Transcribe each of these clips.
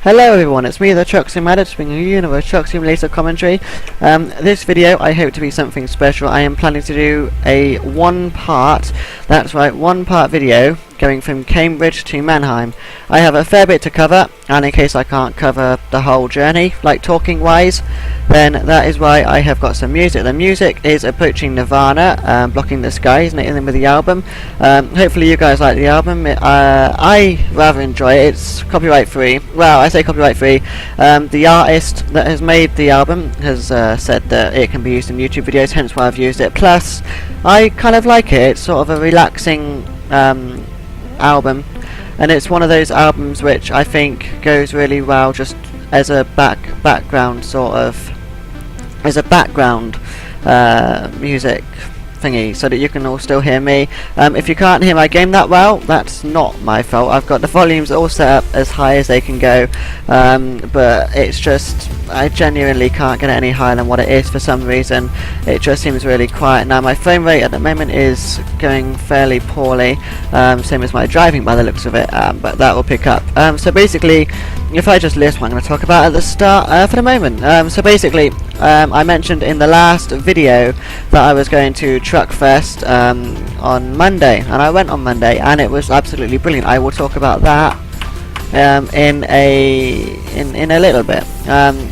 Hello everyone, it's me, Thetrucksimaddict, bringing you another Truck Simulator commentary. This video I hope to be something special. I am planning to do a one-part video going from Cambridge to Mannheim. I have a fair bit to cover, and in case I can't cover the whole journey, like talking wise, then that is why I have got some music. The music is Approaching Nirvana, Blocking the Sky, isn't it, in with the album. Hopefully you guys like the album. I rather enjoy it. It's copyright free. Well, I say copyright free. The artist that has made the album has said that it can be used in YouTube videos, hence why I've used it. Plus, I kind of like it. It's sort of a relaxing album, and it's one of those albums which I think goes really well just as a background sort of music thingy, so that you can all still hear me. If you can't hear my game that well, that's not my fault. I've got the volumes all set up as high as they can go, but it's just I genuinely can't get it any higher than what it is for some reason. It just seems really quiet. Now my frame rate at the moment is going fairly poorly, same as my driving by the looks of it, but that will pick up. So basically, if I just list what I'm going to talk about at the start for the moment. So basically, I mentioned in the last video that I was going to Truckfest on Monday, and I went on Monday, and it was absolutely brilliant. I will talk about that in a little bit,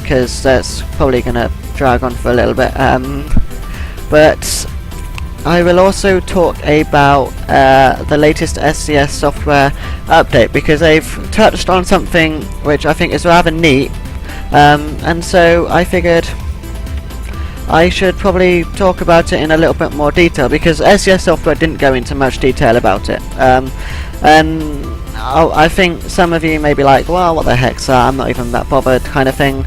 because that's probably going to drag on for a little bit. But I will also talk about the latest SCS software update, because they've touched on something which I think is rather neat, and so I figured I should probably talk about it in a little bit more detail, because SCS software didn't go into much detail about it, and I think some of you may be like, well, what the heck's that, I'm not even that bothered, kind of thing.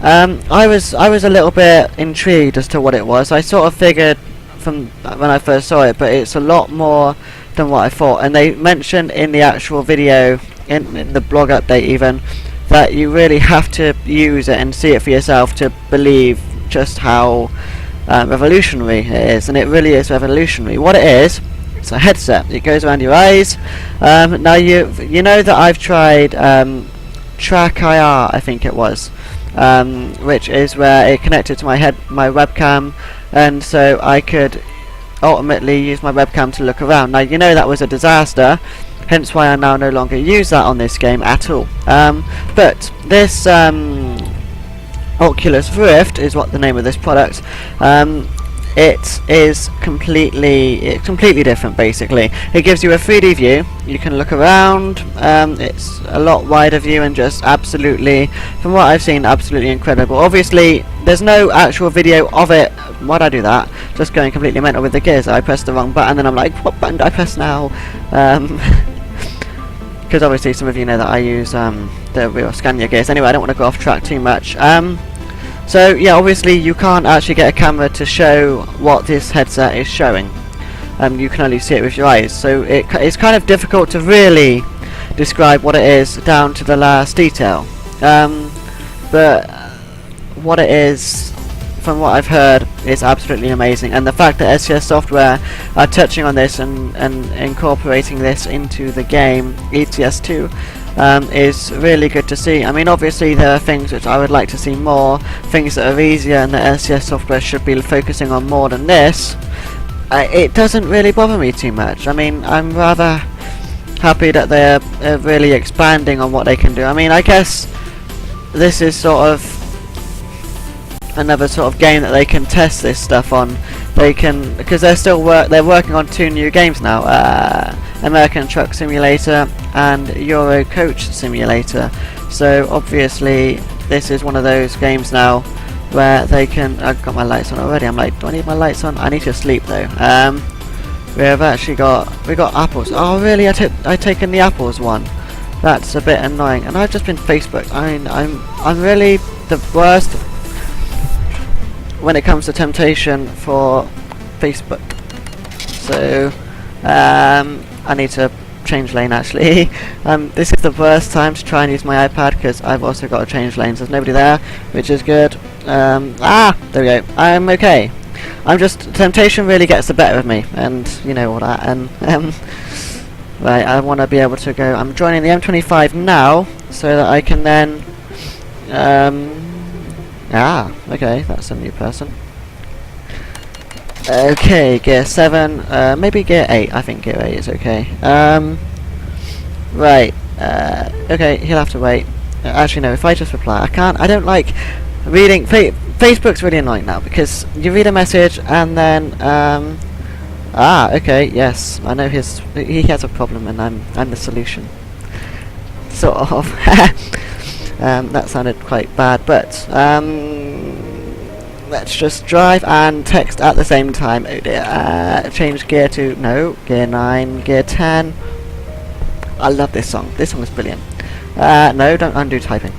I was a little bit intrigued as to what it was. I sort of figured from when I first saw it, but it's a lot more than what I thought, and they mentioned in the actual video, in the blog update even, that you really have to use it and see it for yourself to believe just how revolutionary it is, and it really is revolutionary. What it is, it's a headset. It goes around your eyes. Now you know that I've tried Track IR, I think it was, which is where it connected to my webcam, and so I could ultimately use my webcam to look around. Now you know that was a disaster, hence why I now no longer use that on this game at all. But this Oculus Rift is what the name of this product. It is completely different. Basically, it gives you a 3D view. You can look around. It's a lot wider view, and just absolutely, from what I've seen, absolutely incredible. Obviously, there's no actual video of it. Why'd I do that? Just going completely mental with the gears. I pressed the wrong button, and I'm like, what button do I press now? Because obviously some of you know that I use the real Scania gears. Anyway, I don't want to go off track too much. So yeah, obviously you can't actually get a camera to show what this headset is showing. You can only see it with your eyes, so it's kind of difficult to really describe what it is down to the last detail. But what it is, from what I've heard, is absolutely amazing, and the fact that SCS software are touching on this and incorporating this into the game ETS2 is really good to see. I mean, obviously there are things which I would like to see more, things that are easier and that SCS software should be focusing on more than this. It doesn't really bother me too much. I mean, I'm rather happy that they're really expanding on what they can do. I mean, I guess this is sort of another sort of game that they can test this stuff on. They can, because they're working on 2 new games now, American Truck Simulator and Euro Coach Simulator. So obviously this is one of those games now where they can. I've got my lights on already. I'm like, do I need my lights on? I need to sleep though. We got apples. Oh really? I've taken the apples one. That's a bit annoying. And I've just been Facebook. I'm really the worst when it comes to temptation for Facebook. So I need to change lane actually. This is the worst time to try and use my iPad, because I've also got to change lanes. There's nobody there, which is good. There we go. I'm okay. Temptation really gets the better of me, and you know all that. And Right, I want to be able to go. I'm joining the M25 now, so that I can then okay, that's a new person. Okay, gear 7, maybe gear 8. I think gear 8 is okay. Right, okay, he'll have to wait. Actually no, if I just reply, I don't like reading. Facebook's really annoying now, because you read a message and then okay, yes, I know he has a problem and I'm the solution. Sort of. That sounded quite bad, but let's just drive and text at the same time. Oh dear. Change gear to gear 9, gear 10. I love this song. This song is brilliant. No, don't undo typing.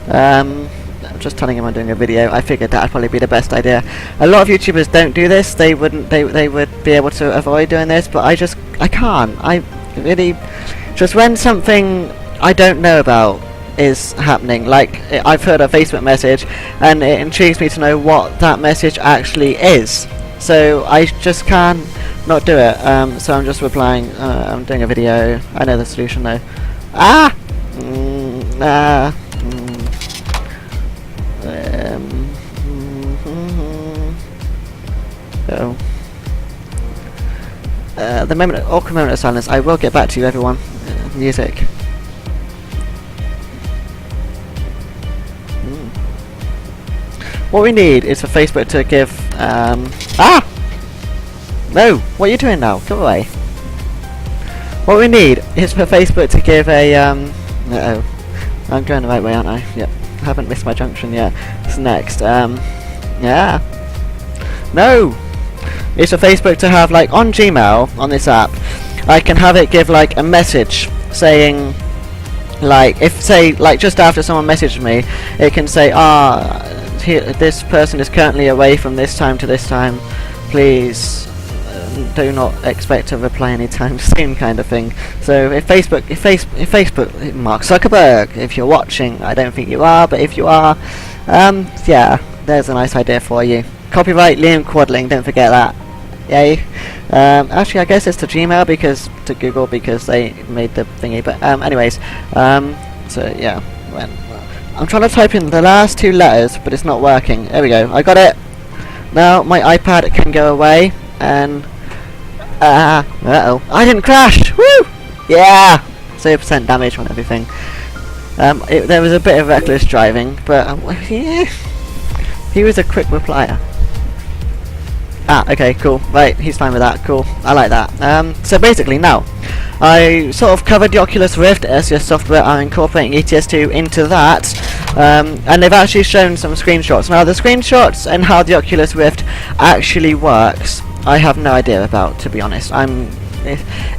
I'm just telling him I'm doing a video. I figured that'd probably be the best idea. A lot of YouTubers don't do this. They would be able to avoid doing this, but I can't. I really, just when something I don't know about is happening, like I've heard a Facebook message and it intrigues me to know what that message actually is, so I just can't not do it. So I'm just replying, I'm doing a video, I know the solution though. The awkward moment of silence. I will get back to you, everyone. Music. What we need is for Facebook to give no! What are you doing now? Come away. What we need is for Facebook to give a I'm going the right way, aren't I? Yep. I haven't missed my junction yet. It's next. Yeah. No! It's for Facebook to have, like, on Gmail, on this app, I can have it give, like, a message saying, like, if, say, like, just after someone messaged me, it can say, this person is currently away from this time to this time, please do not expect to reply anytime soon, kind of thing. So if Facebook, Mark Zuckerberg, if you're watching, I don't think you are, but if you are, yeah, there's a nice idea for you. Copyright Liam Quadling, don't forget that. Yay. Actually, I guess it's to Gmail, to Google, because they made the thingy, but anyways, so yeah, I'm trying to type in the last 2 letters, but it's not working. There we go, I got it. Now my iPad can go away, and uh-oh, I didn't crash! Woo! Yeah! 0% damage on everything. There was a bit of reckless driving, but yeah, he was a quick replier. Okay, cool. Right, he's fine with that. Cool. I like that. So basically now, I sort of covered the Oculus Rift. SES Software are incorporating ETS2 into that, and they've actually shown some screenshots. Now the screenshots and how the Oculus Rift actually works, I have no idea about, to be honest.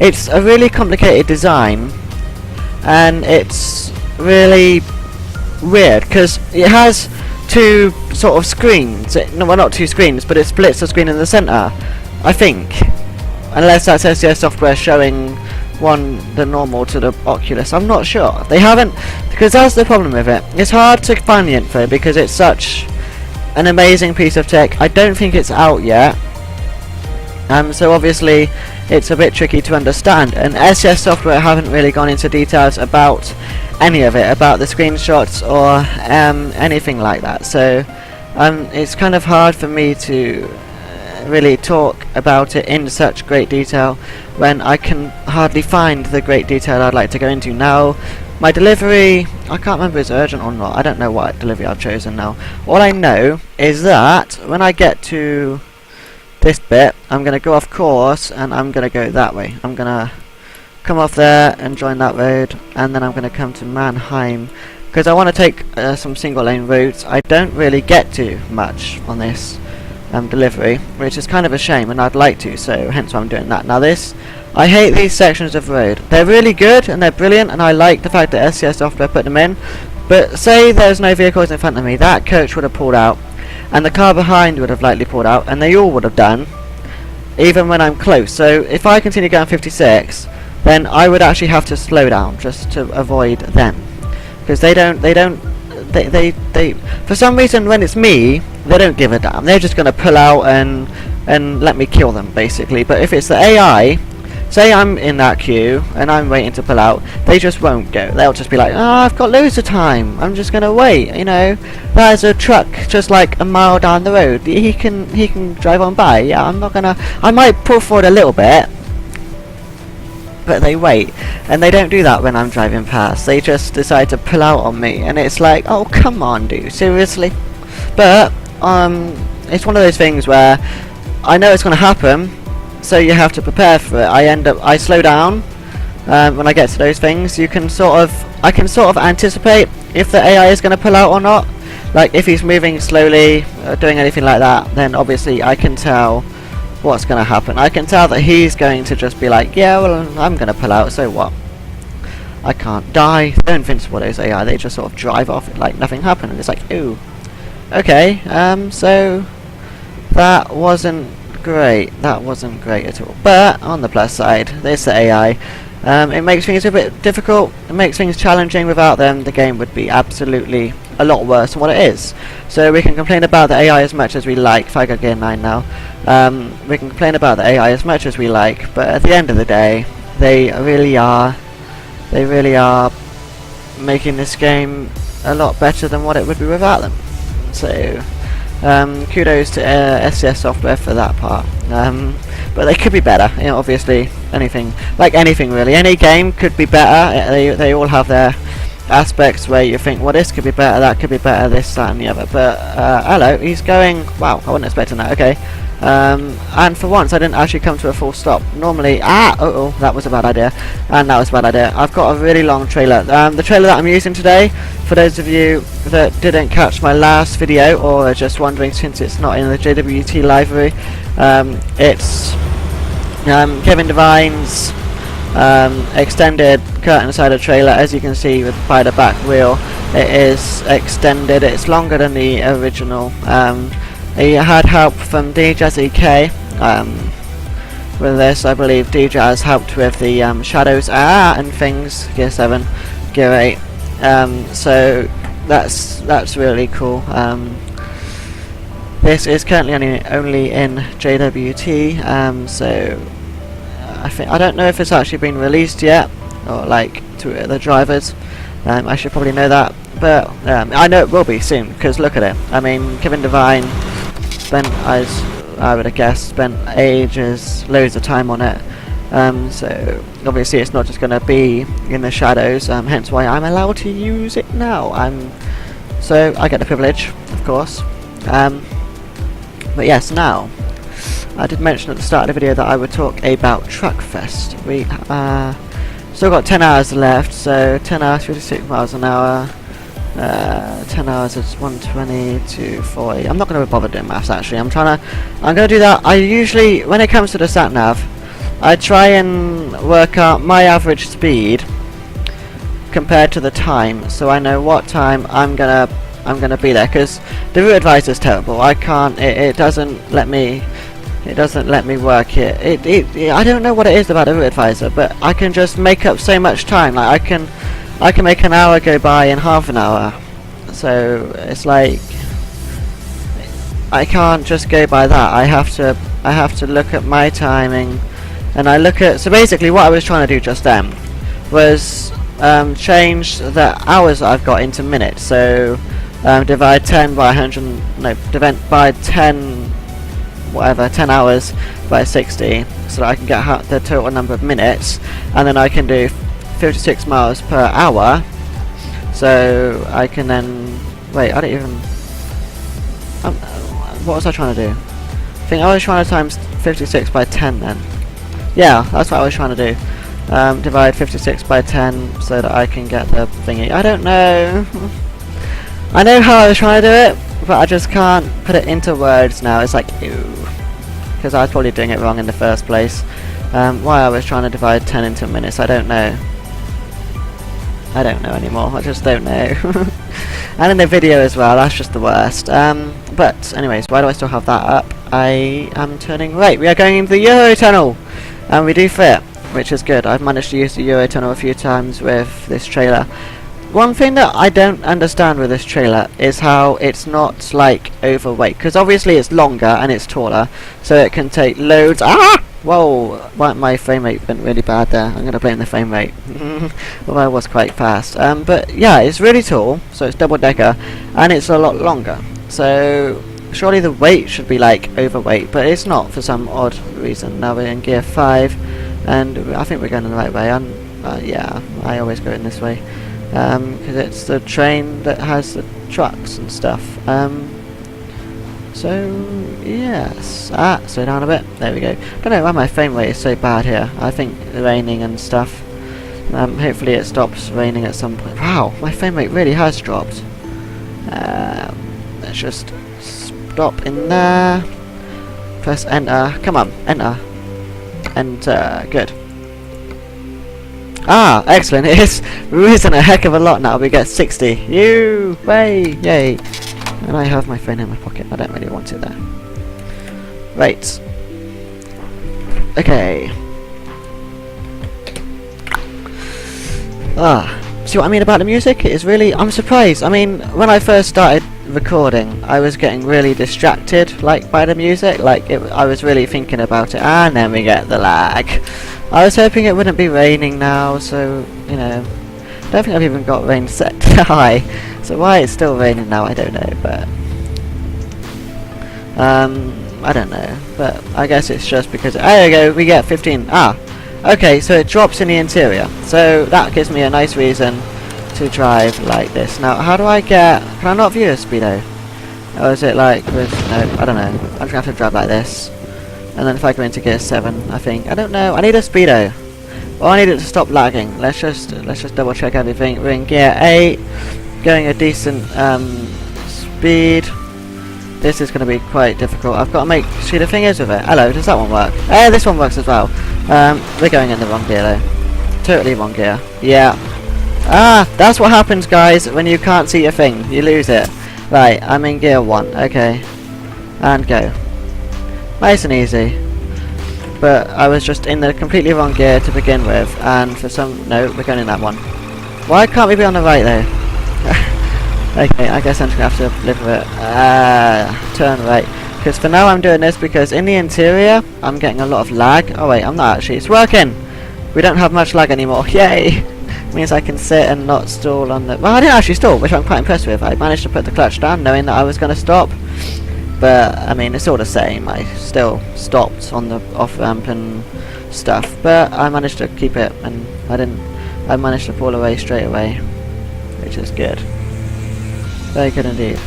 It's a really complicated design, and it's really weird because it has 2 sort of screens. Well, not 2 screens, but it splits the screen in the center, I think. Unless that's SES Software showing the normal to the Oculus. I'm not sure. They haven't, because that's the problem with it. It's hard to find the info because it's such an amazing piece of tech. I don't think it's out yet. So obviously it's a bit tricky to understand, and SES Software haven't really gone into details about any of it, about the screenshots or anything like that. So it's kind of hard for me to really talk about it in such great detail when I can hardly find the great detail I'd like to go into. Now my delivery, I can't remember if it's urgent or not. I don't know what delivery I've chosen now. All I know is that when I get to this bit, I'm going to go off course and I'm going to go that way. I'm going to come off there and join that road, and then I'm going to come to Mannheim because I want to take some single lane routes. I don't really get to much on this delivery, which is kind of a shame, and I'd like to, so hence why I'm doing that. Now I hate these sections of road. They're really good and they're brilliant, and I like the fact that SES Software put them in, but say there's no vehicles in front of me, that coach would have pulled out, and the car behind would have likely pulled out, and they all would have done, even when I'm close. So if I continue going 56, then I would actually have to slow down just to avoid them, because they for some reason when it's me, they don't give a damn. They're just going to pull out and let me kill them basically. But if it's the AI, say I'm in that queue and I'm waiting to pull out, they just won't go. They'll just be like, oh, I've got loads of time, I'm just gonna wait, you know, there's a truck just like a mile down the road, he can drive on by. Yeah, I might pull forward a little bit, but they wait, and they don't do that when I'm driving past. They just decide to pull out on me, and it's like, oh, come on, dude, seriously. But it's one of those things where I know it's going to happen, so you have to prepare for it. I slow down when I get to those things. I can sort of anticipate if the AI is going to pull out or not. Like if he's moving slowly, doing anything like that, then obviously I can tell what's going to happen. I can tell that he's going to just be like, yeah, well, I'm going to pull out, so what? I can't die. They're invincible, those AI. They just sort of drive off like nothing happened, and it's like, ooh, okay, so that wasn't great. That wasn't great at all. But on the plus side, there's the AI. It makes things a bit difficult. It makes things challenging. Without them, the game would be absolutely a lot worse than what it is. So we can complain about the AI as much as we like. If I go gear 9 now, we can complain about the AI as much as we like. But at the end of the day, they really are making this game a lot better than what it would be without them. So kudos to SCS Software for that part. But they could be better. You know, obviously, anything really, any game could be better. They all have their aspects where you think, well, this could be better, that could be better, this, that, and the other. But hello, he's going. Wow, I wasn't expecting that. Okay. And for once I didn't actually come to a full stop. Normally, that was a bad idea, and that was a bad idea. I've got a really long trailer. The trailer that I'm using today, for those of you that didn't catch my last video or are just wondering since it's not in the JWT library, it's Kevin Devine's extended curtain sider trailer. As you can see by the back wheel, it is extended. It's longer than the original. He had help from DJaz EK with this. I believe DJaz helped with the shadows and things, Gear 7, Gear 8. So that's really cool. This is currently only in JWT, so I don't know if it's actually been released yet, or like to the drivers. I should probably know that, but I know it will be soon, because look at it. I mean, Kevin Devine spent, as I would have guessed, spent ages, loads of time on it. So obviously it's not just going to be in the shadows, hence why I'm allowed to use it now. So I get the privilege, of course. But yes, now I did mention at the start of the video that I would talk about Truckfest. We still got 10 hours left, so 10 hours, 56 miles an hour. 10 hours is 120 to 40. I'm not going to bother doing maths actually. I'm going to do that. I usually, when it comes to the sat nav, I try and work out my average speed compared to the time, so I know what time I'm gonna be there. Because the route advisor is terrible. I can't. It doesn't let me. It doesn't let me work it. I don't know what it is about the route advisor, but I can just make up so much time. Like I can make an hour go by in half an hour. So it's like I can't just go by that. I have to look at my timing, and I look at. So basically, what I was trying to do just then was change the hours that I've got into minutes. So divide 10 by 100. No, divide by 10. Whatever, 10 hours by 60, so that I can get the total number of minutes, and then I can do 56 miles per hour. So I can then wait. I don't even. What was I trying to do? I think I was trying to times 56 by 10 then. Yeah, that's what I was trying to do. Divide 56 by 10 so that I can get the thingy. I don't know. I know how I was trying to do it, but I just can't put it into words now. It's like, ew. Because I was probably doing it wrong in the first place. Why I was trying to divide 10 into minutes, I don't know. I don't know anymore. I just don't know. And in the video as well, that's just the worst. But anyways, why do I still have that up? I am turning right. We are going into the Euro Tunnel, and we do fit, which is good. I've managed to use the Euro Tunnel a few times with this trailer. One thing that I don't understand with this trailer is how it's not like overweight, because obviously it's longer and it's taller, so it can take loads Whoa, my frame rate went really bad there. I'm going to blame the frame rate. Although I was quite fast. But yeah, it's really tall, so it's double decker, and it's a lot longer. So surely the weight should be like overweight, but it's not for some odd reason. Now we're in gear 5, and I think we're going in the right way. Yeah, I always go in this way. Because it's the train that has the trucks and stuff. So yes, slow down a bit. There we go. Don't know why my frame rate is so bad here. I think raining and stuff. Hopefully it stops raining at some point. Wow, my frame rate really has dropped. Let's just stop in there. Press enter. Come on, enter. Enter. Good. Ah, excellent. It is risen a heck of a lot now. We get 60. Yay! And I have my phone in my pocket. I don't really want it there. Right. Okay. See what I mean about the music? It is really... I'm surprised. I mean, when I first started recording, I was getting really distracted, like, by the music. Like, I was really thinking about it. And then we get the lag. I was hoping it wouldn't be raining now, so, you know... I don't think I've even got rain set to high. So why it's still raining now, I don't know, but... I don't know, but I guess it's just because... There we go, we get 15. Okay, so it drops in the interior. So that gives me a nice reason to drive like this. Now, how do I get... Can I not view a speedo? Or is it like with... No, I don't know. I'm just going to have to drive like this. And then if I go into gear 7, I think... I don't know, I need a speedo. Well, I need it to stop lagging. Let's just double check everything. We're in gear 8. Going a decent speed. This is going to be quite difficult. I've got to make... See, the thing is with it... Hello, does that one work? This one works as well. We're going in the wrong gear though. Totally wrong gear. Yeah. That's what happens, guys, when you can't see your thing. You lose it. Right, I'm in gear 1. Okay. And go. Nice and easy. But I was just in the completely wrong gear to begin with. And for some... No, we're going in that one. Why can't we be on the right though? Okay, I guess I'm just going to have to live with it. Turn right. Because for now I'm doing this because in the interior I'm getting a lot of lag. Oh wait, I'm not actually. It's working! We don't have much lag anymore. Yay! Means I can sit and not stall on the... Well, I didn't actually stall, which I'm quite impressed with. I managed to put the clutch down knowing that I was going to stop. But, I mean, it's all the same. I still stopped on the off-ramp and stuff. But I managed to keep it and I managed to pull away straight away. Which is good. Very good indeed.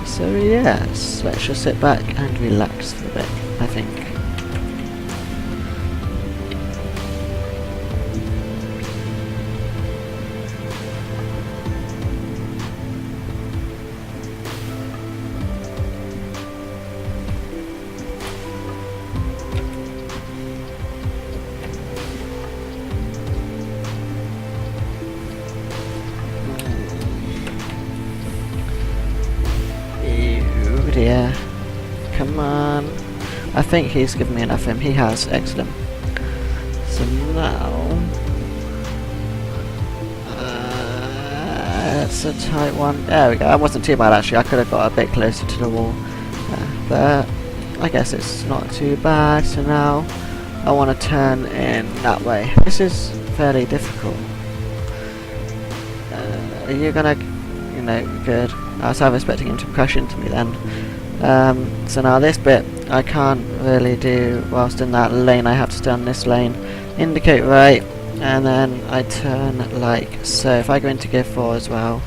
So yes, let's just sit back and relax for a bit, I think. Dear. Come on. I think he's given me enough him. He has. Excellent. So now... it's a tight one. There we go. That wasn't too bad actually. I could have got a bit closer to the wall. But I guess it's not too bad. So now I want to turn in that way. This is fairly difficult. Are you gonna... You know, good. I was expecting him to crash into me then. So now this bit I can't really do whilst in that lane. I have to stay on this lane, indicate right, and then I turn like so. If I go into gear 4 as well,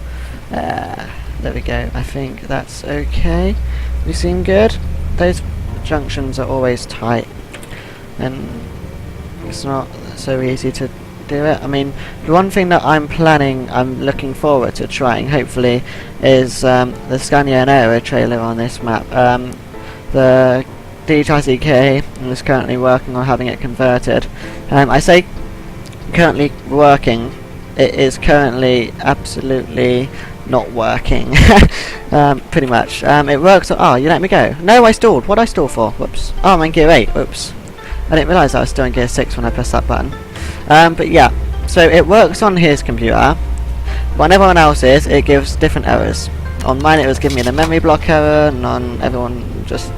there we go. I think that's okay. We seem good. Those junctions are always tight, and it's not so easy to do it. I mean, the one thing that I'm looking forward to trying, hopefully, is the Scania and Aero trailer on this map. The DHICK is currently working on having it converted. I say currently working, it is currently absolutely not working. Pretty much. It works. Oh, you let me go. No, I stalled. What did I stall for? Whoops. Oh, I'm in gear 8. Whoops. I didn't realise I was still in gear 6 when I pressed that button. But yeah, so it works on his computer, but on everyone else's it gives different errors. On mine it was giving me the memory block error, and on everyone just...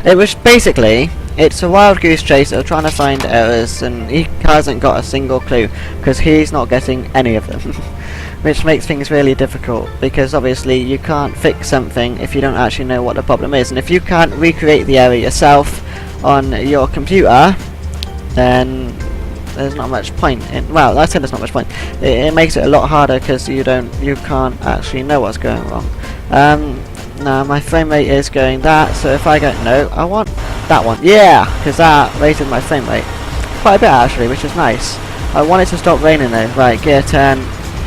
It was basically it's a wild goose chase of trying to find errors, and he hasn't got a single clue because he's not getting any of them. Which makes things really difficult, because obviously you can't fix something if you don't actually know what the problem is, and if you can't recreate the error yourself on your computer, then there's not much point in, well, I said there's not much point. It makes it a lot harder because you can't actually know what's going wrong. Now my frame rate is going that, so if I go, no, I want that one, yeah, because that raised my frame rate quite a bit actually, which is nice. I want it to stop raining though. Right, gear 10,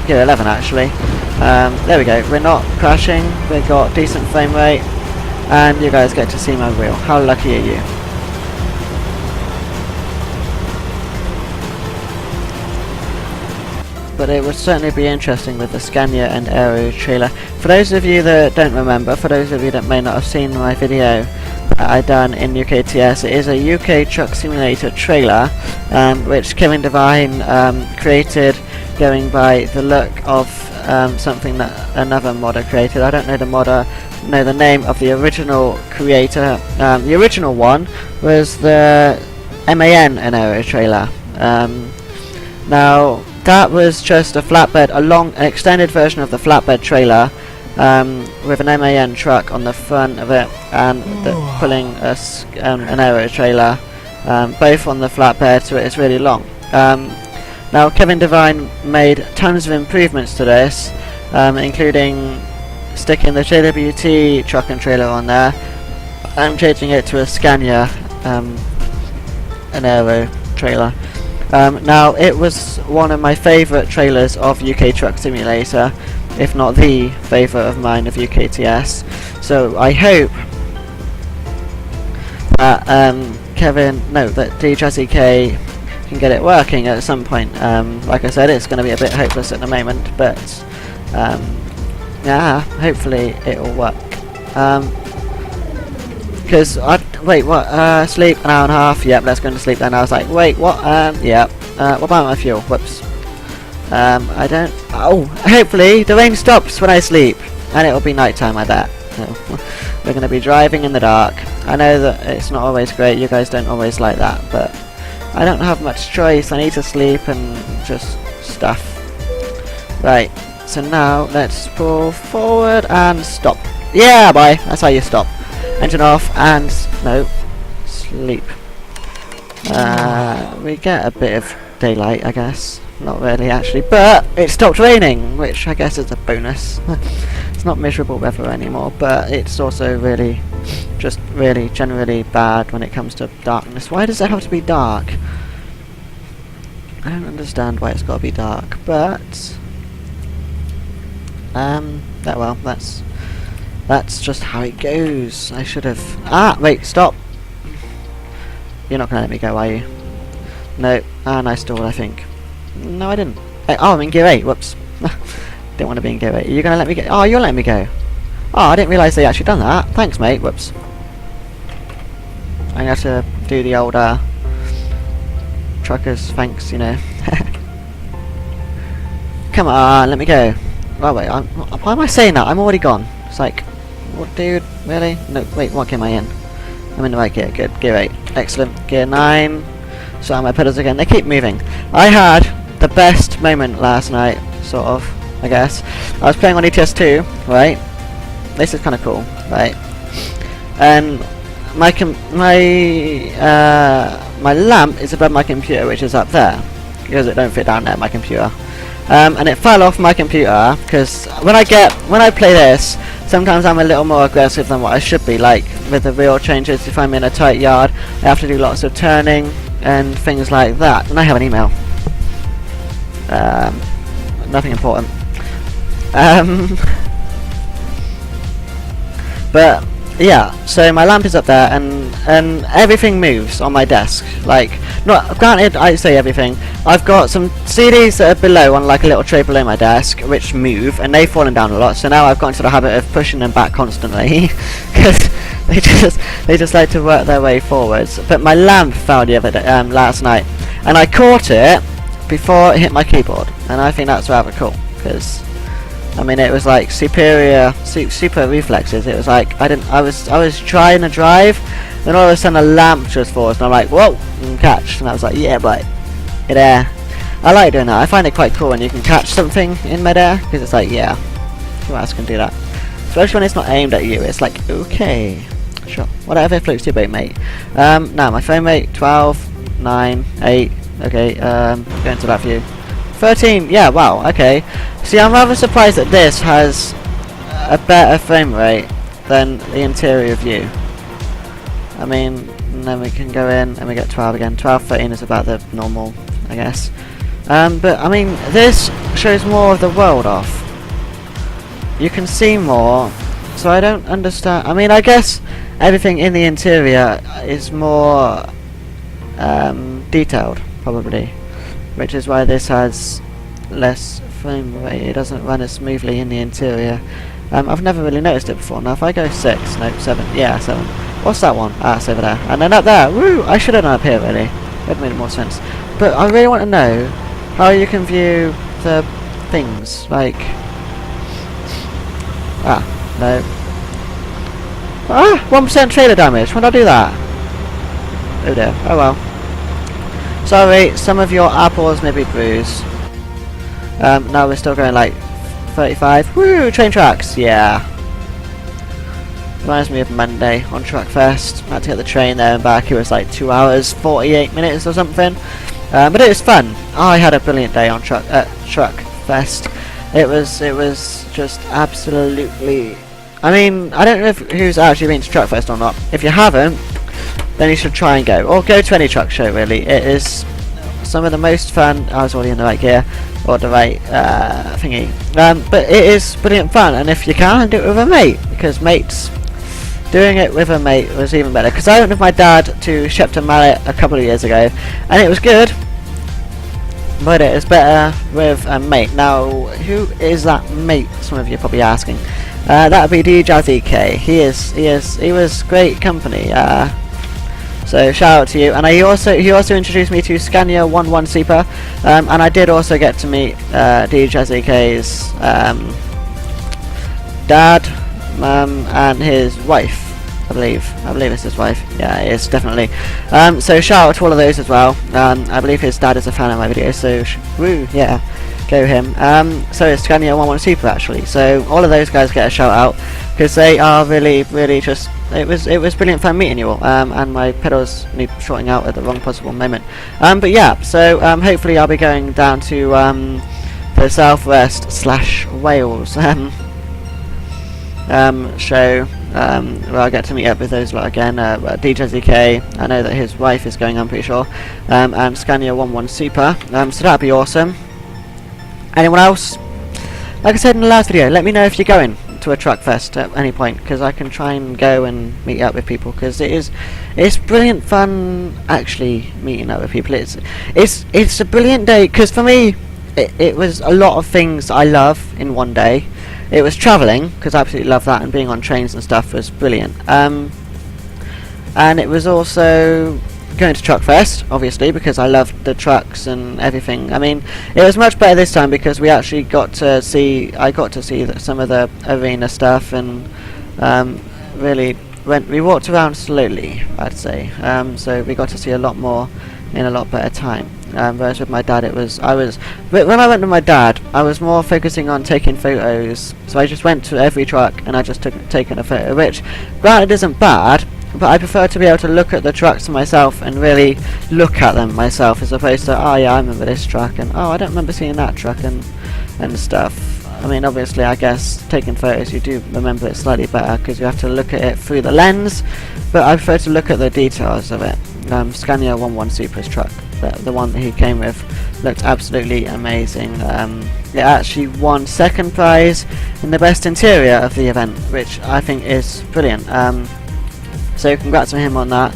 gear 11 actually. There we go, we're not crashing, we've got decent frame rate, and you guys get to see my wheel. How lucky are you? But it would certainly be interesting with the Scania and Aero trailer. For those of you that don't remember, for those of you that may not have seen my video that I done in UKTS, it is a UK Truck Simulator trailer, which Kevin Devine created, going by the look of something that another modder created. I don't know the name of the original creator. The original one was the MAN and Aero trailer. Now that was just a flatbed, an extended version of the flatbed trailer, with an MAN truck on the front of it and pulling an Aero trailer, both on the flatbed, so it's really long. Now Kevin Devine made tons of improvements to this, including sticking the JWT truck and trailer on there and changing it to a Scania an Aero trailer. Now it was one of my favourite trailers of UK Truck Simulator, if not the favourite of mine of UKTS. So I hope that that DJazzyK can get it working at some point. Like I said, it's going to be a bit hopeless at the moment, but yeah, hopefully it'll work. Because wait, what? Sleep an hour and a half. Yep, let's go to sleep then. I was like, wait, what? Yeah. What about my fuel? Whoops. I don't. Oh, hopefully the rain stops when I sleep, and it'll be nighttime. I bet. So, we're going to be driving in the dark. I know that it's not always great. You guys don't always like that, but I don't have much choice. I need to sleep and just stuff. Right. So now let's pull forward and stop. Yeah, bye. That's how you stop. Engine off and no, sleep. We get a bit of daylight, I guess. Not really actually, but it stopped raining, which I guess is a bonus. It's not miserable weather anymore, but it's also really, just really generally bad when it comes to darkness. Why does it have to be dark? I don't understand why it's got to be dark, but well, that's just how it goes. I should have... wait, stop! You're not gonna let me go, are you? No. And I stalled, I think. No, I didn't. Oh, I'm in gear 8, whoops. Didn't want to be in gear 8. Are you gonna let me go? Oh, you're letting me go. Oh, I didn't realise they actually done that. Thanks, mate, whoops. I'm gonna have to do the old, truckers, thanks, you know. Come on, let me go. Oh, wait, why am I saying that? I'm already gone. It's like... What, dude? Really? No, wait, what gear am I in? I'm in the right gear, good. Gear 8. Excellent. Gear 9. So on my pedals again. They keep moving. I had the best moment last night, sort of, I guess. I was playing on ETS2, right? This is kind of cool, right? And my lamp is above my computer, which is up there, because it don't fit down there, my computer. And it fell off my computer, because when I play this, sometimes I'm a little more aggressive than what I should be, like with the wheel changes. If I'm in a tight yard, I have to do lots of turning and things like that. And I have an email. Nothing important. But yeah, so my lamp is up there, and everything moves on my desk. Like, not granted, I say everything. I've got some CDs that are below on like a little tray below my desk, which move, and they've fallen down a lot. So now I've got into the habit of pushing them back constantly, because they just like to work their way forwards. But my lamp fell the other day, last night, and I caught it before it hit my keyboard, and I think that's rather cool, because I mean, it was like super reflexes. It was like I was trying to drive, Then all of a sudden a lamp just falls, and I'm like, whoa, and catch. And I was like, yeah, but midair. I like doing that. I find it quite cool when you can catch something in midair, because it's like, yeah, who else can do that? Especially when it's not aimed at you. It's like, okay, sure, whatever floats your boat, mate. Now my frame rate 12, 9, 8. Okay, going to that view. 13. Yeah, wow. Okay. See, I'm rather surprised that this has a better frame rate than the interior view. I mean, and then we can go in and we get 12 again. 12, 13 is about the normal, I guess. But I mean, this shows more of the world off. You can see more, so I don't understand. I mean, I guess everything in the interior is more detailed, probably, which is why this has less frame rate. It doesn't run as smoothly in the interior. I've never really noticed it before. Now if I go 6, no, 7, yeah, 7. What's that one? Ah, it's over there. And then up there, woo! I should have done up here, really. It would have made more sense. But I really want to know how you can view the things, like... Ah, no. Ah, 1% trailer damage. When did I do that? Oh dear. Oh well. Sorry, some of your apples may be bruised. Now we're still going like 35. Woo! Train tracks. Yeah. Reminds me of Monday on Truckfest. I had to get the train there and back. It was like 2 hours, 48 minutes or something. But it was fun. I had a brilliant day on Truckfest. It was just absolutely... I mean, I don't know who's actually been to Truckfest or not. If you haven't, then you should try and go. Or go to any truck show, really. It is some of the most fun... I was already in the right gear. Or the right thingy. But it is brilliant fun. And if you can, do it with a mate. Because mates... Doing it with a mate was even better. Because I went with my dad to Shepton Mallet a couple of years ago. And it was good. But it is better with a mate. Now, who is that mate? Some of you are probably asking. That would be DJazzyK. He was great company. So shout out to you. And he also introduced me to Scania 11 Super. And I did also get to meet DJazzyk's dad, mum, and his wife. I believe it's his wife. Yeah, it is, definitely. So shout out to all of those as well. I believe his dad is a fan of my videos, so woo, yeah, go him. So it's Scania 11 Super actually. So all of those guys get a shout out because they are really just. It was brilliant fun meeting you all. And my pedals need shorting out at the wrong possible moment. But yeah, so hopefully I'll be going down to the Southwest / Wales show. Where I get to meet up with those lot again. DJZK, I know that his wife is going, I'm pretty sure, and Scania 11 Super, so that'd be awesome. Anyone else? Like I said in the last video, let me know if you're going to a truck fest at any point, because I can try and go and meet up with people, because it's brilliant fun actually meeting up with people. It's a brilliant day, because for me it was a lot of things I love in one day. It was travelling, because I absolutely love that, and being on trains and stuff was brilliant. And it was also going to Truckfest, obviously, because I loved the trucks and everything. I mean, it was much better this time because we actually got to see... I got to see some of the arena stuff, and we walked around slowly, I'd say. So we got to see a lot more in a lot better time. Whereas with my dad, when I went with my dad, I was more focusing on taking photos. So I just went to every truck and I just taken a photo, which granted isn't bad, but I prefer to be able to look at the trucks myself and really look at them myself, as opposed to, oh yeah, I remember this truck, and oh, I don't remember seeing that truck, and stuff. I mean, obviously, I guess taking photos, you do remember it slightly better because you have to look at it through the lens, but I prefer to look at the details of it. Scania 11 Super's truck, the one that he came with, looked absolutely amazing. It actually won second prize in the best interior of the event, which I think is brilliant. So congrats on him on that.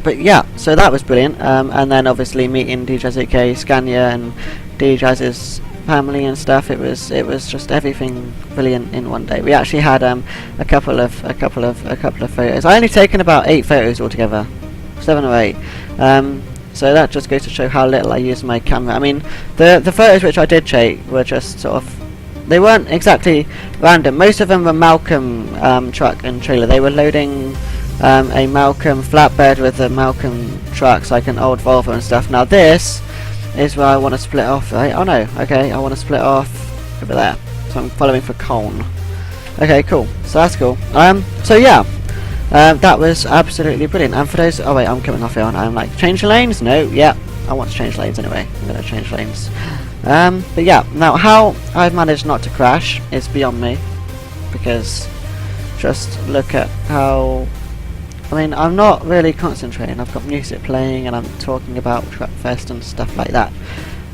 But yeah, so that was brilliant. And then obviously meeting DJZK, Scania, and DJ's family and stuff. It was just everything brilliant in one day. We actually had a couple of photos. I only taken about 8 photos altogether, 7 or 8. So that just goes to show how little I use my camera. I mean, the photos which I did take were just sort of they weren't exactly random. Most of them were Malcolm truck and trailer. They were loading a Malcolm flatbed with a Malcolm trucks, like an old Volvo and stuff. Now this is where I want to split off, right? Oh no, okay, I want to split off over there. So I'm following for Cone. Okay, cool. So that's cool. So yeah, that was absolutely brilliant. And for those, oh wait, I'm coming off here, aren't I? I'm like, change the lanes? No, yeah, I want to change lanes anyway. I'm going to change lanes. But yeah, now how I've managed not to crash is beyond me, because just look at how, I mean, I'm not really concentrating. I've got music playing and I'm talking about Thetruckfest and stuff like that,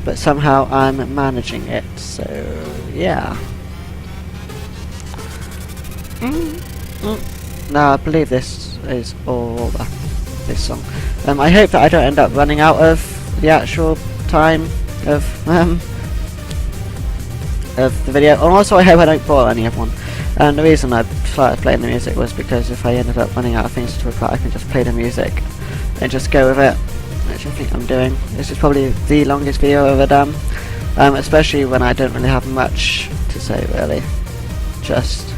but somehow I'm managing it, so yeah. Now I believe this is all this song. I hope that I don't end up running out of the actual time of the video, and also I hope I don't bore anyone. And the reason I started playing the music was because if I ended up running out of things to record, I can just play the music and just go with it, which I think I'm doing. This is probably the longest video I've ever done, especially when I don't really have much to say really. Just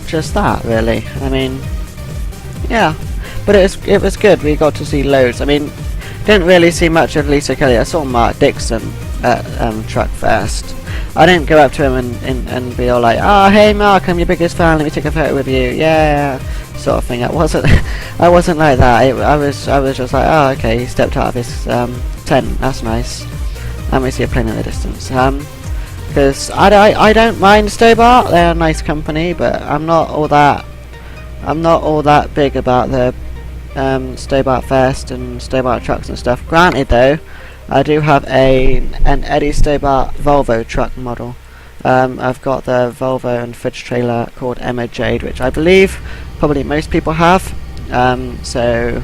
just that really. I mean, yeah, but it was good. We got to see loads. I mean, didn't really see much of Lisa Kelly. I saw Mark Dixon at Thetruckfest. I didn't go up to him and be all like, "Oh, hey Mark, I'm your biggest fan. Let me take a photo with you." Yeah, sort of thing. I wasn't like that. I was just like, "Oh, okay." He stepped out of his tent. That's nice. And we see a plane in the distance. Because I don't mind Stobart. They're a nice company, but I'm not all that big about the Stobart Fest and Stobart trucks and stuff. Granted though, I do have an Eddie Stobart Volvo truck model. I've got the Volvo and fridge trailer called Emma Jade, which I believe probably most people have. So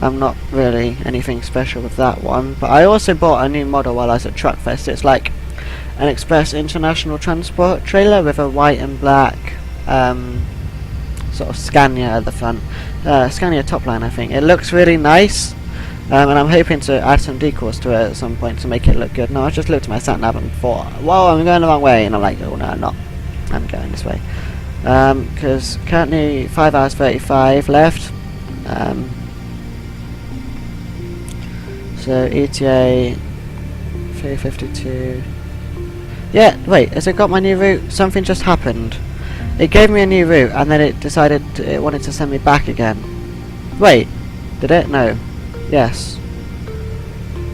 I'm not really anything special with that one. But I also bought a new model while I was at Thetruckfest. It's like an Express International Transport trailer with a white and black sort of Scania at the front. Scania Topline, I think. It looks really nice. And I'm hoping to add some decals to it at some point to make it look good. No, I just looked at my sat nav and thought, whoa, I'm going the wrong way. And I'm like, oh no, I'm not. I'm going this way. Because currently 5 hours 35 left. So ETA 352. Yeah, wait, has it got my new route? Something just happened. It gave me a new route and then it decided it wanted to send me back again. Wait, did it? No. Yes.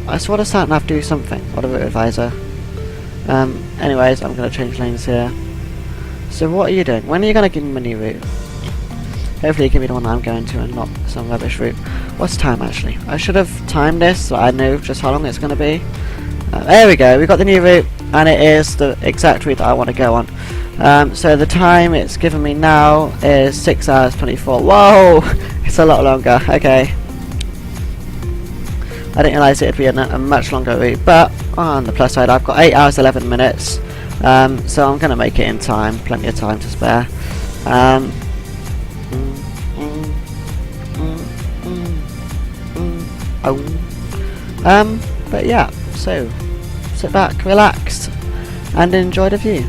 I saw the sat nav do something, or the route advisor. Anyways, I'm going to change lanes here. So what are you doing? When are you going to give me a new route? Hopefully you give me the one I'm going to and not some rubbish route. What's time actually? I should have timed this so I know just how long it's going to be. There we go, we got the new route and it is the exact route that I want to go on. So the time it's given me now is 6 hours 24. Whoa! It's a lot longer, okay. I didn't realise it'd be a much longer route, but on the plus side I've got 8 hours 11 minutes, so I'm going to make it in time, plenty of time to spare. But yeah, so sit back, relax, and enjoy the view.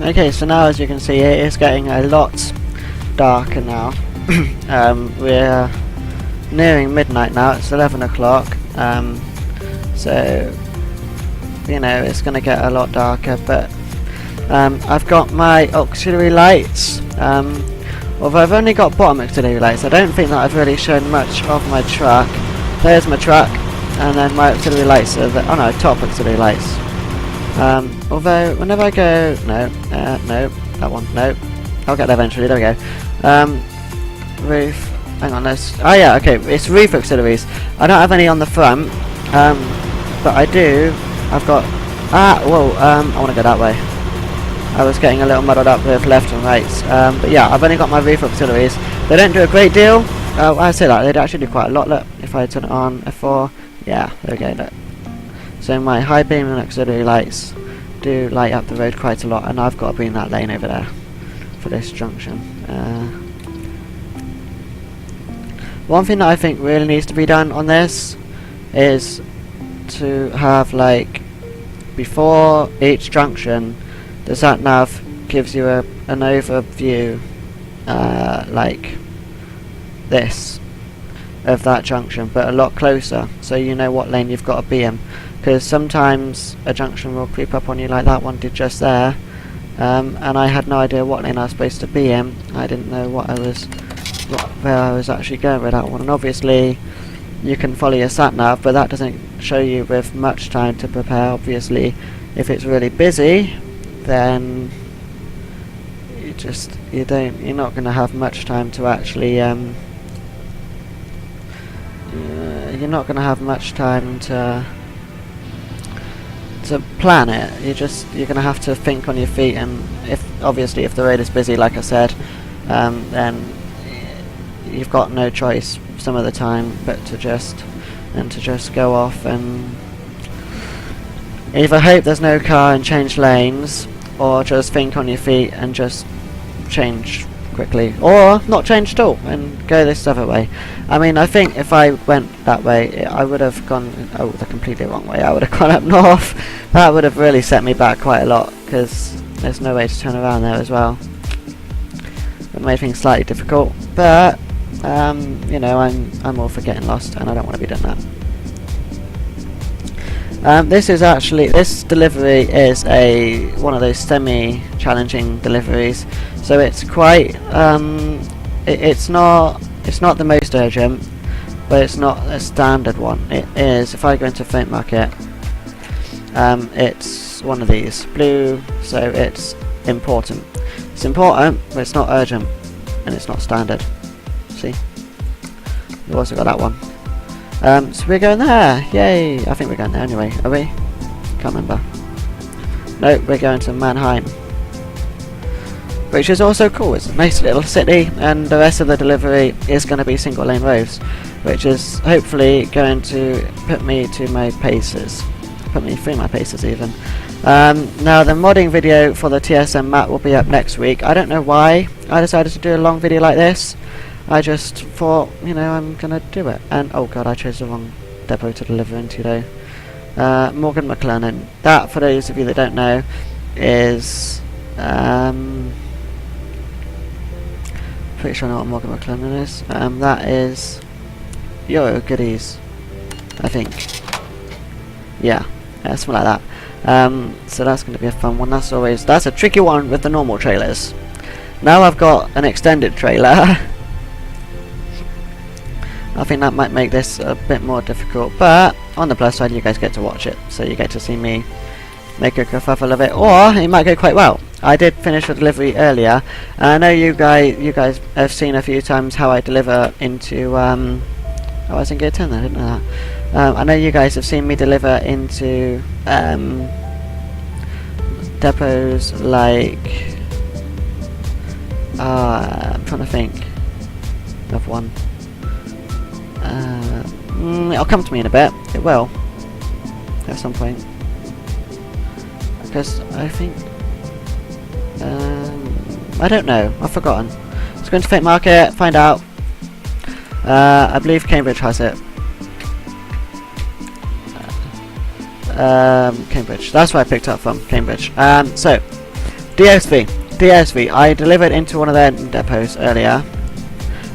Okay, so now as you can see it is getting a lot darker now. We're nearing midnight now, it's 11 o'clock, so you know it's going to get a lot darker, but I've got my auxiliary lights. Although I've only got bottom auxiliary lights, I don't think that I've really shown much of my truck. There's my truck, and then my auxiliary lights are oh no, top auxiliary lights. Although whenever I go, no, that one, no, I'll get there eventually, there we go. Roof, hang on, there's, oh yeah, okay, it's roof auxiliaries. I don't have any on the front, but I do, I've got, I want to go that way. I was getting a little muddled up with left and right, but yeah, I've only got my roof auxiliaries. They don't do a great deal. I say that, they actually do quite a lot. Look, if I turn it on, F4, yeah, there we go, look. So my high beam and auxiliary lights do light up the road quite a lot, and I've got to be in that lane over there for this junction. One thing that I think really needs to be done on this is to have, like, before each junction, the sat nav gives you an overview like this of that junction, but a lot closer, so you know what lane you've got to be in, because sometimes a junction will creep up on you like that one did just there, and I had no idea what lane I was supposed to be in. I didn't know where I was actually going with that one, and obviously you can follow your sat nav, but that doesn't show you with much time to prepare. Obviously if it's really busy, then you're not going to have much time to actually you're not going to have much time to plan it. You're going to have to think on your feet, and if the road is busy, like I said, then you've got no choice some of the time but to just go off and either hope there's no car and change lanes, or just think on your feet and just change quickly, or not change at all and go this other way. I mean, I think if I went that way, I would have gone the completely wrong way. I would have gone up north. That would have really set me back quite a lot, because there's no way to turn around there as well. It made things slightly difficult, but you know, I'm all for getting lost, and I don't want to be doing that. This delivery is one of those semi-challenging deliveries, so it's quite it's not the most urgent, but it's not a standard one. It is, if I go into Freight Market, it's one of these blue, so it's important. It's important, but it's not urgent, and it's not standard. See, we've also got that one. So we're going there, yay! I think we're going there anyway, are we? Can't remember. No, we're going to Mannheim, which is also cool. It's a nice little city, and the rest of the delivery is going to be single lane roads, which is hopefully going to put me through my paces even. Now the modding video for the TSM map will be up next week. I don't know why I decided to do a long video like this. I just thought, you know, I'm gonna do it. And oh god, I chose the wrong depot to deliver into though. Morgan McLennan. That, for those of you that don't know, is pretty sure I know what Morgan McLennan is. That is Euro Goodies, I think. Yeah, something like that. So that's going to be a fun one. That's a tricky one with the normal trailers. Now I've got an extended trailer. I think that might make this a bit more difficult, but on the plus side, you guys get to watch it, so you get to see me make a kerfuffle of it, or it might go quite well. I did finish the delivery earlier, and I know you guys have seen a few times how I deliver into oh, I was in gear 10 there, I didn't know that. I know you guys have seen me deliver into depots like I'm trying to think of one. It'll come to me in a bit. It will at some point, because I think I don't know. I've forgotten. Let's go into Freight Market, find out. I believe Cambridge has it. Cambridge. That's where I picked up from. Cambridge. So DSV. I delivered into one of their depots earlier,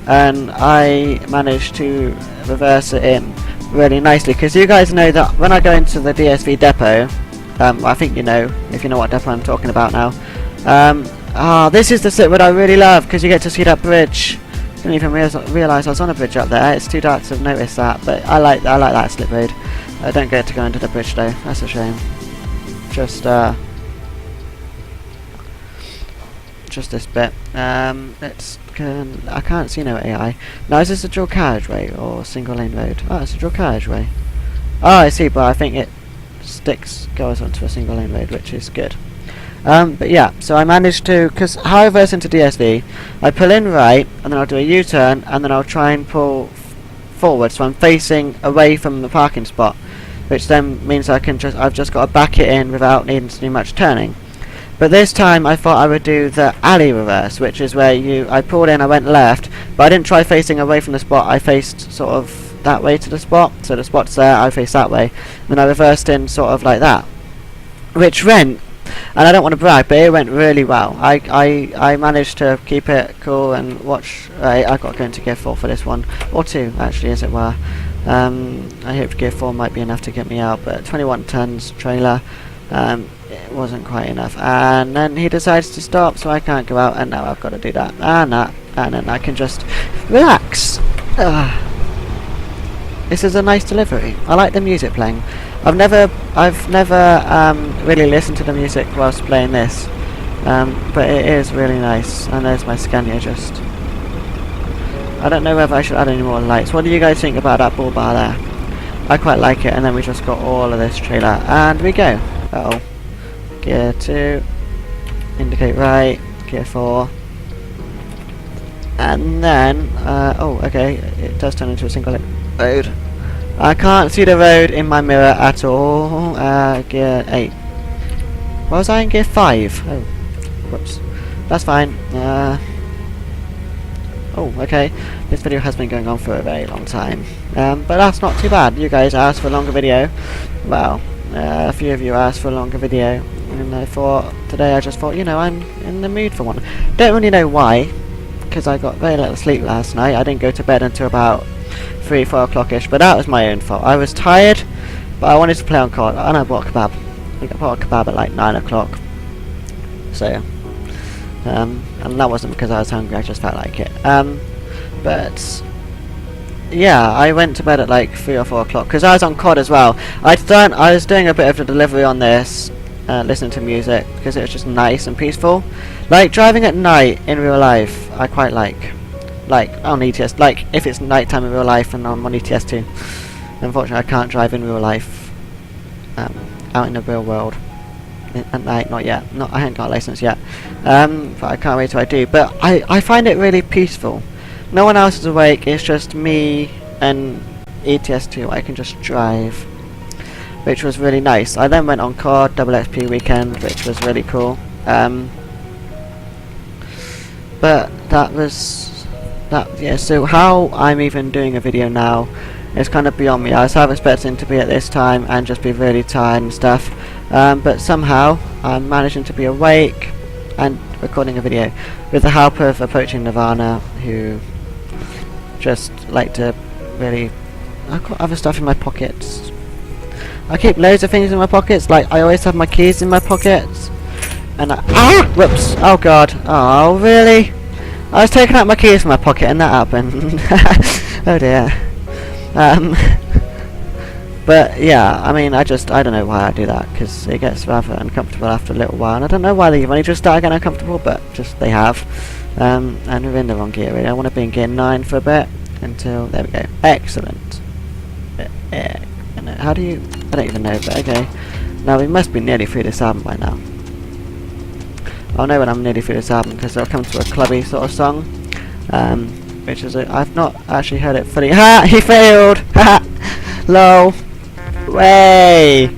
and I managed to reverse it in really nicely, because you guys know that when I go into the DSV depot, I think you know, if you know what depot I'm talking about now. This is the slip road I really love, because you get to see that bridge. Didn't even realise I was on a bridge up there. It's too dark to have noticed that, but I like that slip road. I don't get to go into the bridge though. That's a shame. Just this bit. I can't see no AI. Now, is this a dual carriageway or single lane road? Oh, it's a dual carriageway. Oh, I see, but I think it goes onto a single lane road, which is good. But yeah, so I managed to, because how I reverse into DSV, I pull in right, and then I'll do a U-turn, and then I'll try and pull forward, so I'm facing away from the parking spot, which then means I've just got to back it in without needing to do much turning. But this time I thought I would do the alley reverse, which is where I pulled in, I went left, but I didn't try facing away from the spot, I faced sort of that way to the spot, so the spot's there, I faced that way, then I reversed in sort of like that, which went, and I don't want to brag, but it went really well. I managed to keep it cool and watch. I got to go into gear 4 for this one, or 2 actually, as it were. I hope gear 4 might be enough to get me out, but 21 tons trailer, it wasn't quite enough. And then he decides to stop, so I can't go out, and now I've got to do that, and then I can just relax. This is a nice delivery. I like the music playing. I've never really listened to the music whilst playing this, but it is really nice. And there's my Scania just. I don't know whether I should add any more lights. What do you guys think about that bull bar there? I quite like it. And then we just got all of this trailer, and we go. Uh oh, gear 2, indicate right, gear 4, and then oh, okay, it does turn into a single road. I can't see the road in my mirror at all. Gear 8. Was I in gear 5? Oh, whoops. That's fine. Oh, okay. This video has been going on for a very long time. But that's not too bad. You guys asked for a longer video. Well, a few of you asked for a longer video. And I thought, today I just thought, you know, I'm in the mood for one. Don't really know why, because I got very little sleep last night. I didn't go to bed until about 3-4 o'clock-ish, but that was my own fault. I was tired, but I wanted to play on COD, and I bought a kebab. I bought a kebab at like 9 o'clock. So, and that wasn't because I was hungry, I just felt like it. But yeah, I went to bed at like 3 or 4 o'clock, because I was on COD as well. I was doing a bit of the delivery on this, listening to music, because it was just nice and peaceful. Like, driving at night in real life, I quite like on ETS, like if it's night time in real life and I'm on ETS too. Unfortunately I can't drive in real life out in the real world at night, not yet. I haven't got a license yet, but I can't wait till I do. But I find it really peaceful. No one else is awake, it's just me and ETS2. I can just drive, which was really nice. I then went on COD double XP weekend, which was really cool. But that was that. Yeah, so how I'm even doing a video now is kind of beyond me. I was half expecting to be at this time and just be really tired and stuff, but somehow I'm managing to be awake and recording a video with the help of Approaching Nirvana, who just like to really. I've got other stuff in my pockets. I keep loads of things in my pockets, like I always have my keys in my pockets, and whoops, oh god, oh really? I was taking out my keys from my pocket and that happened. Oh dear. But yeah, I mean, I don't know why I do that, because it gets rather uncomfortable after a little while, and I don't know why they've only just started getting uncomfortable, but just they have. And we're in the wrong gear really. I want to be in gear 9 for a bit, until, there we go, excellent. How do you, I don't even know, but okay. Now we must be nearly through this album by now. I'll know when I'm nearly through this album, because it'll come to a clubby sort of song, which is I've not actually heard it fully. Ha! He failed! Ha! Lol. Way!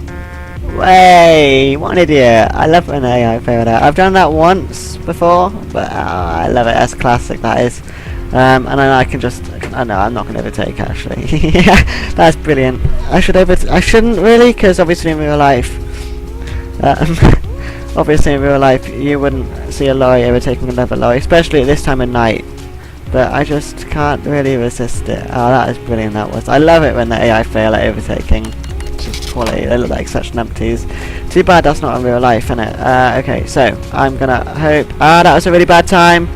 What an idiot! I love when AI failed out. I've done that once before, but I love it. That's classic, that is. And then I can just. Oh no, I'm not going to overtake actually. Yeah, that's brilliant. I shouldn't really, because obviously in real life. obviously in real life you wouldn't see a lorry overtaking another lorry, especially at this time of night. But I just can't really resist it. Oh, that is brilliant, that was. I love it when the AI fail at overtaking. Just quality, they look like such numpties. Too bad that's not in real life, innit? Okay, so I'm gonna hope. Ah, that was a really bad time.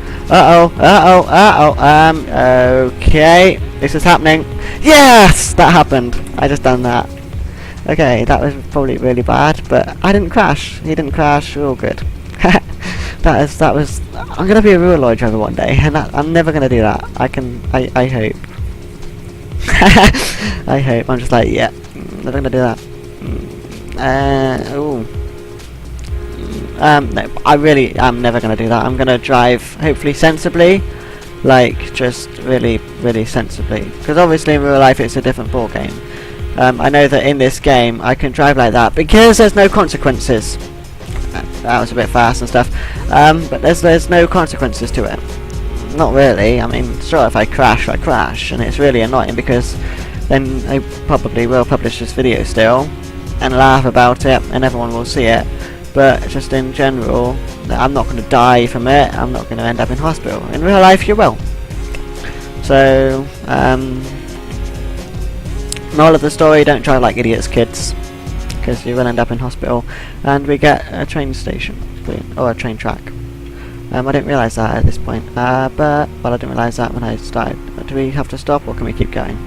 Okay, this is happening. Yes, that happened. I just done that. Okay, that was probably really bad, but I didn't crash. He didn't crash. We're all good. That was. I'm gonna be a real lorry driver one day, and I'm never gonna do that. I hope. I hope. I'm just like, yeah, never gonna do that. No, I really am never gonna do that. I'm gonna drive, hopefully sensibly, like just really, really sensibly. Because obviously in real life it's a different ball game. I know that in this game I can drive like that because there's no consequences. That was a bit fast and stuff, but there's no consequences to it. Not really. I mean, sure, if I crash, I crash, and it's really annoying because then I probably will publish this video still and laugh about it, and everyone will see it. But just in general, I'm not going to die from it. I'm not going to end up in hospital. In real life, you will. So, moral of the story: don't drive like idiots, kids, because you will end up in hospital. And we get a train station, or a train track. I didn't realise that at this point, I didn't realise that when I started. Do we have to stop, or can we keep going?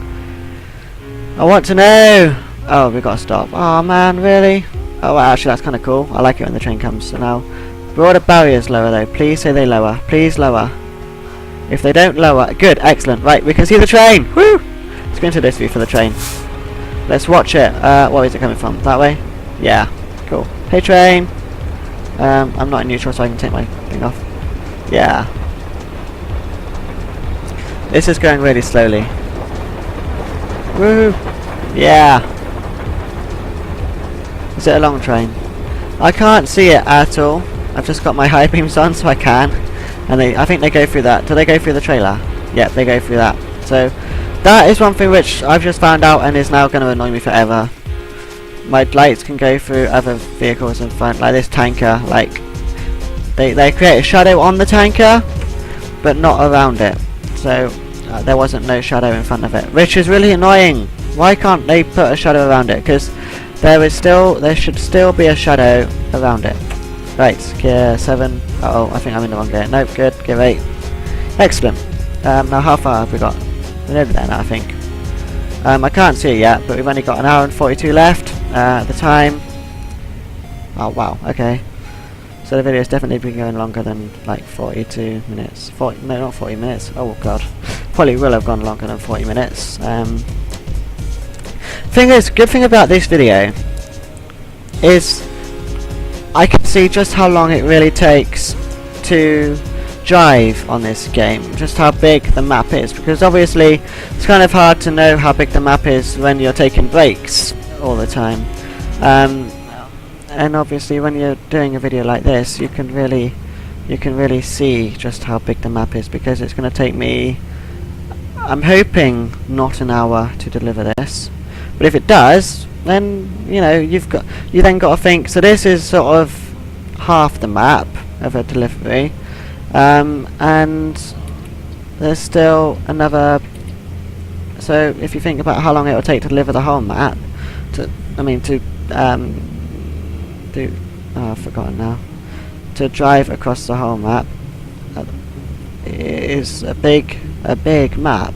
I want to know! Oh, we got to stop. Oh man, really? Oh, well, actually that's kind of cool. I like it when the train comes. So now, broader barriers lower though. Please say they lower. Please lower. If they don't lower, good, excellent. Right, we can see the train! Woo! Let's go into this view for the train. Let's watch it. Where is it coming from? That way? Yeah, cool. Hey train! I'm not in neutral, so I can take my thing off. Yeah. This is going really slowly. Woo! Yeah! Is it a long train? I can't see it at all. I've just got my high beams on, so I can. And I think they go through that. Do they go through the trailer? Yep, they go through that. So, that is one thing which I've just found out and is now going to annoy me forever. My lights can go through other vehicles in front, like this tanker. Like, they create a shadow on the tanker, but not around it. So, there wasn't no shadow in front of it, which is really annoying. Why can't they put a shadow around it? Because there should still be a shadow around it. Right, gear 7. Uh oh, I think I'm in the wrong gear. Nope, good, gear 8. Excellent. Now how far have we got? We're over there now, I think. I can't see it yet, but we've only got 1 hour and 42 left at the time. Oh wow, okay. So the video's definitely been going longer than like 42 minutes. No, not 40 minutes. Oh god. Probably will have gone longer than 40 minutes. Good thing about this video is I can see just how long it really takes to drive on this game, just how big the map is, because obviously it's kind of hard to know how big the map is when you're taking breaks all the time. And obviously when you're doing a video like this, you can really see just how big the map is, because it's going to take me, I'm hoping, not an hour to deliver this. But if it does, then you know you then got to think. So this is sort of half the map of a delivery, and there's still another. So if you think about how long it will take to deliver the whole map, I've forgotten now. To drive across the whole map is a big map.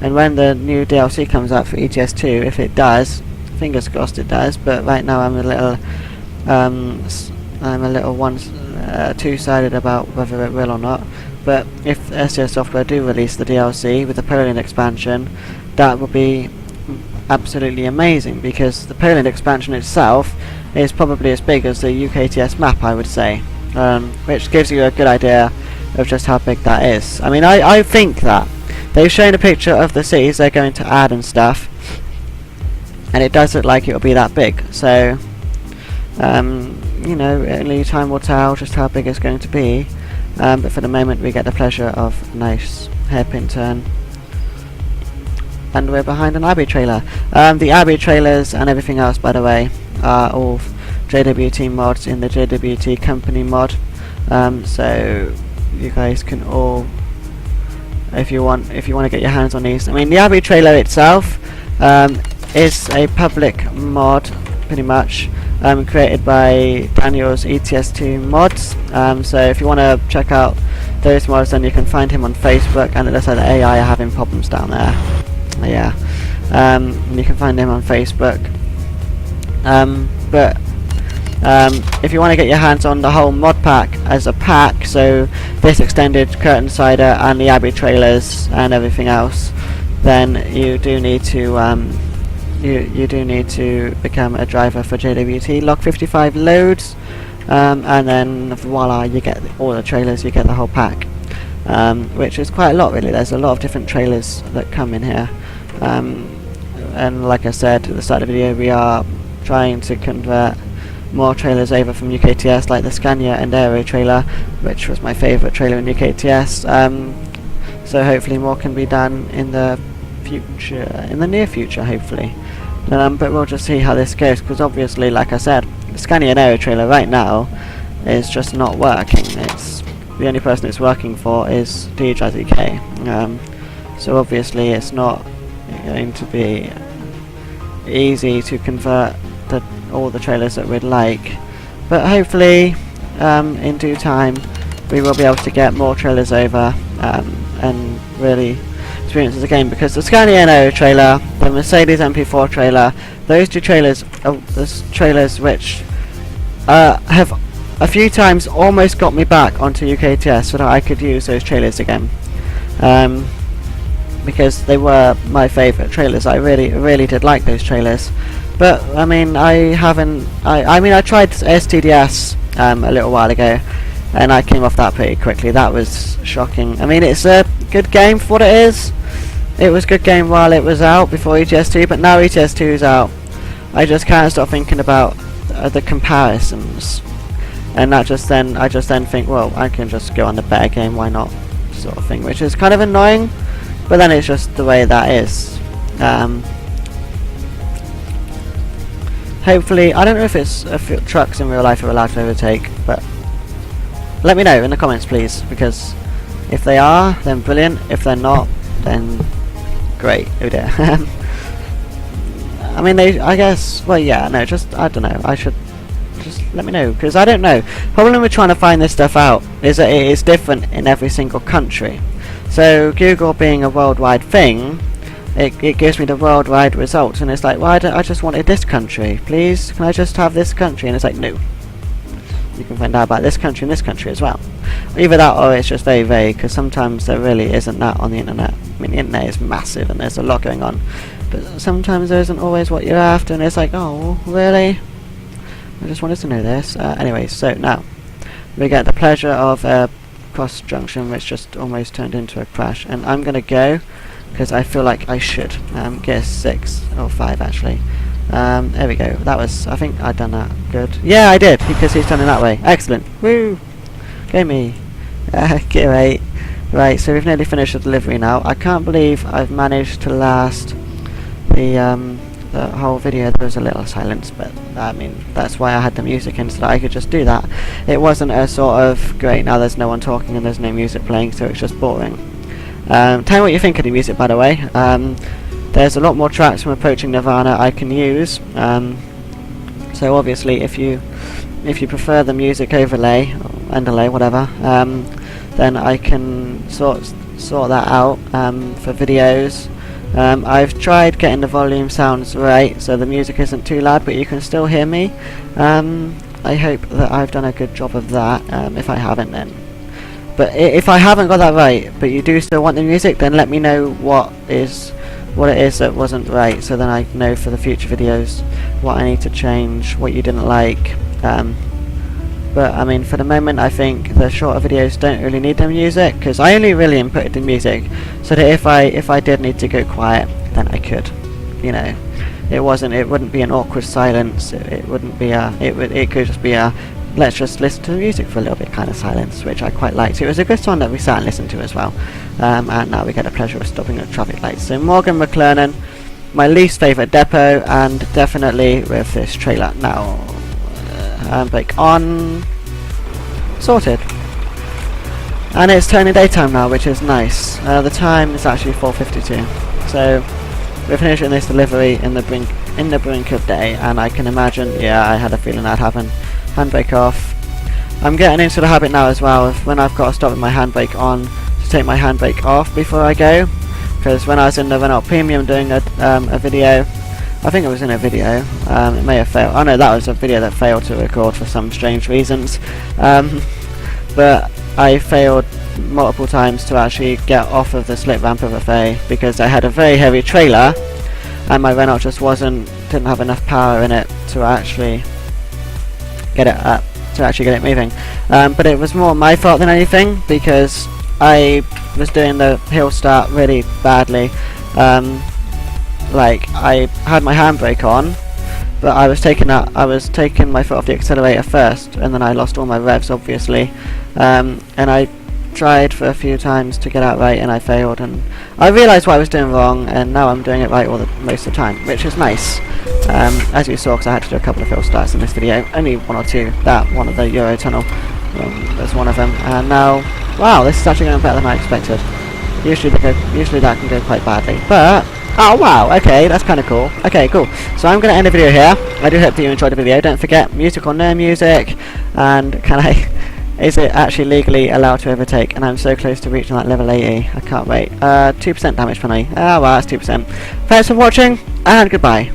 And when the new DLC comes out for ETS2, if it does, fingers crossed it does, but right now I'm a little two-sided about whether it will or not. But if SES Software do release the DLC with the Poland expansion, that would be absolutely amazing, because the Poland expansion itself is probably as big as the UKTS map, I would say, which gives you a good idea of just how big that is. I mean, I think that they've shown a picture of the cities they're going to add and stuff, and it does look like it will be that big. So, you know, only time will tell just how big it's going to be. But for the moment, we get the pleasure of a nice hairpin turn, and we're behind an Abbey trailer. The Abbey trailers and everything else, by the way, are all JWT mods in the JWT company mod, so you guys can all, if you want to get your hands on these. I mean, the Abbey trailer itself is a public mod, pretty much, created by Daniel's ETS2 mods. So if you want to check out those mods, then you can find him on Facebook, and it looks like the AI are having problems down there. Yeah, and you can find him on Facebook. But if you want to get your hands on the whole mod pack as a pack, so this extended Curtain Cider and the Abbey trailers and everything else, then you do need to you do need to become a driver for JWT. Log 55 loads, and then voila, you get all the trailers, you get the whole pack, which is quite a lot really. There's a lot of different trailers that come in here, and like I said at the start of the video, we are trying to convert more trailers over from UKTS, like the Scania and Aero trailer, which was my favourite trailer in UKTS. So hopefully more can be done in the future, in the near future, hopefully. But we'll just see how this goes, because obviously, like I said, the Scania and Aero trailer right now is just not working. It's the only person it's working for is DJZK. So obviously it's not going to be easy to convert all the trailers that we'd like, but hopefully in due time we will be able to get more trailers over and really experience the game, because the Scania and Aero trailer, the Mercedes MP4 trailer, those two trailers are the trailers which have a few times almost got me back onto UKTS so that I could use those trailers again, because they were my favourite trailers. I really did like those trailers. But I mean, I tried STDS a little while ago, and I came off that pretty quickly. That was shocking. I mean, it's a good game for what it is. It was a good game while it was out before ETS2, but now ETS2 is out, I just can't stop thinking about the comparisons, and I just then think, well, I can just go on the better game, why not, sort of thing, which is kind of annoying, but then it's just the way that is. Hopefully, I don't know if trucks in real life are allowed to overtake, but let me know in the comments, please, because if they are, then brilliant. If they're not, then great. Oh dear. I mean, I guess, well, yeah, no, just, I don't know, I should, just let me know, because I don't know. Problem with trying to find this stuff out is that it is different in every single country. So, Google being a worldwide thing, it gives me the worldwide results, and it's like, why don't I just wanted this country, please? Can I just have this country? And it's like, no. You can find out about this country and this country as well. Either that, or it's just very vague, because sometimes there really isn't that on the internet. I mean, the internet is massive and there's a lot going on, but sometimes there isn't always what you're after, and it's like, oh, really? I just wanted to know this. Anyway, so now we get the pleasure of a cross junction, which just almost turned into a crash, and I'm gonna go, because I feel like I should. Gear 6 or 5 actually. There we go. That was, I think I'd done that good. Yeah, I did, because he's turning that way. Excellent. Woo! Go me. Gear 8. Right, so we've nearly finished the delivery now. I can't believe I've managed to last the whole video. There was a little silence, but I mean, that's why I had the music in, so that I could just do that. It wasn't a sort of, great, now there's no one talking and there's no music playing, so it's just boring. Tell me what you think of the music, by the way. There's a lot more tracks from Approaching Nirvana I can use. So obviously, if you prefer the music overlay, or underlay, whatever, then I can sort that out for videos. I've tried getting the volume sounds right, so the music isn't too loud, but you can still hear me. I hope that I've done a good job of that. If I haven't, then. But if I haven't got that right, but you do still want the music, then let me know what it is that wasn't right, so then I know for the future videos what I need to change, what you didn't like. But I mean, for the moment, I think the shorter videos don't really need the music, because I only really inputted the music so that if I did need to go quiet, then I could. You know, it wouldn't be an awkward silence. It wouldn't be it could just be a, let's just listen to the music for a little bit kind of silence, which I quite liked. It was a good song that we sat and listened to as well. And now we get the pleasure of stopping at traffic lights. So Morgan McLernan, my least favourite depot, and definitely with this trailer. Now, handbrake on. Sorted. And it's turning daytime now, which is nice. The time is actually 4:52. So we're finishing this delivery in the brink of day, and I can imagine, yeah, I had a feeling I'd have a handbrake off. I'm getting into the habit now as well of when I've got to stop with my handbrake on to take my handbrake off before I go. Because when I was in the Renault Premium doing a video, I think it was in a video, it may have failed. Oh no, that was a video that failed to record for some strange reasons. But I failed multiple times to actually get off of the slip ramp of a Fae because I had a very heavy trailer and my Renault just didn't have enough power in it to actually get it up, to actually get it moving. But it was more my fault than anything because I was doing the hill start really badly. Like I had my handbrake on, but I was taking my foot off the accelerator first, and then I lost all my revs, obviously. And I tried for a few times to get out right, and I failed. And I realised what I was doing wrong, and now I'm doing it right most of the time, which is nice. As you saw, because I had to do a couple of hill starts in this video, only one or two. That one of the Euro tunnel was one of them. And now, wow, this is actually going better than I expected. Usually that can go quite badly, but. Oh wow, okay, that's kind of cool. Okay, cool. So I'm going to end the video here. I do hope that you enjoyed the video. Don't forget, music or no music. And is it actually legally allowed to overtake? And I'm so close to reaching that level 80. I can't wait. 2% damage penalty. Ah, well, that's 2%. Thanks for watching, and goodbye.